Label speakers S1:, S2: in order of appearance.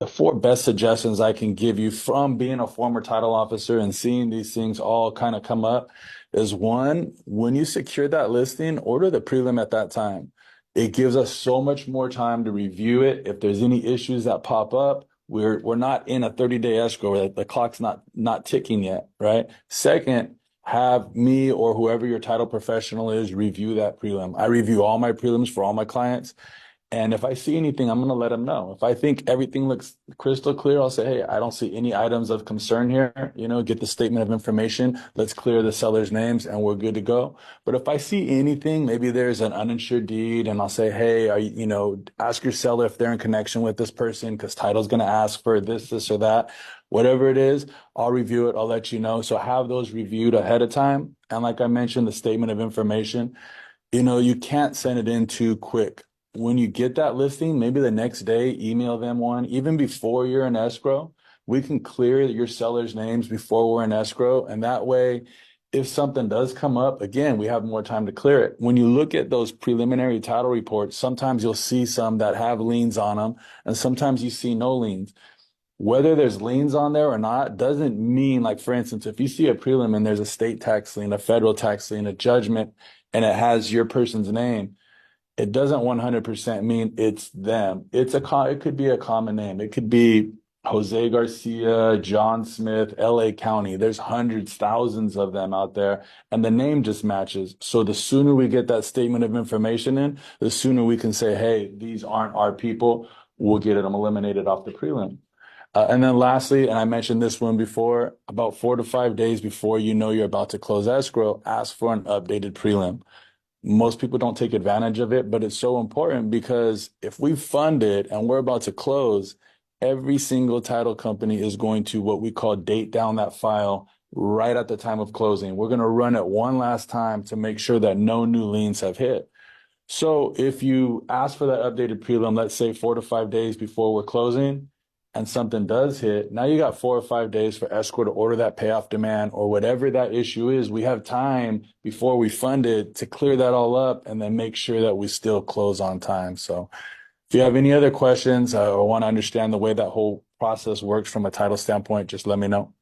S1: The four best suggestions I can give you from being a former title officer and seeing these things all kind of come up is one, when you secure that listing, order the prelim at that time. It gives us so much more time to review it. If there's any issues that pop up, we're not in a 30-day escrow where the clock's not ticking yet, right? Second, have me or whoever your title professional is review that prelim. I review all my prelims for all my clients. And if I see anything, I'm going to let them know. If I think everything looks crystal clear, I'll say, hey, I don't see any items of concern here. Get the statement of information. Let's clear the seller's names and we're good to go. But if I see anything, maybe there's an uninsured deed and I'll say, hey, ask your seller if they're in connection with this person because title's going to ask for this or that. Whatever it is, I'll review it. I'll let you know. So have those reviewed ahead of time. And like I mentioned, the statement of information, you can't send it in too quick. When you get that listing, maybe the next day, email them one. Even before you're in escrow, we can clear your seller's names before we're in escrow. And that way, if something does come up, again, we have more time to clear it. When you look at those preliminary title reports, sometimes you'll see some that have liens on them, and sometimes you see no liens. Whether there's liens on there or not doesn't mean, like, for instance, if you see a prelim and there's a state tax lien, a federal tax lien, a judgment, and it has your person's name, it doesn't 100% mean it's them. It could be a common name. It could be Jose Garcia, John Smith, LA County. There's hundreds, thousands of them out there, and the name just matches. So the sooner we get that statement of information in, the sooner we can say, hey, these aren't our people. We'll get them eliminated off the prelim. And then lastly, and I mentioned this one before, about 4 to 5 days before you know you're about to close escrow, ask for an updated prelim. Most people don't take advantage of it, but it's so important because if we fund it and we're about to close, every single title company is going to what we call date down that file right at the time of closing. We're going to run it one last time to make sure that no new liens have hit. So if you ask for that updated prelim, let's say 4 to 5 days before we're closing, and something does hit, now you got 4 or 5 days for escrow to order that payoff demand or whatever that issue is. We have time before we fund it to clear that all up and then make sure that we still close on time. So if you have any other questions or want to understand the way that whole process works from a title standpoint, just let me know.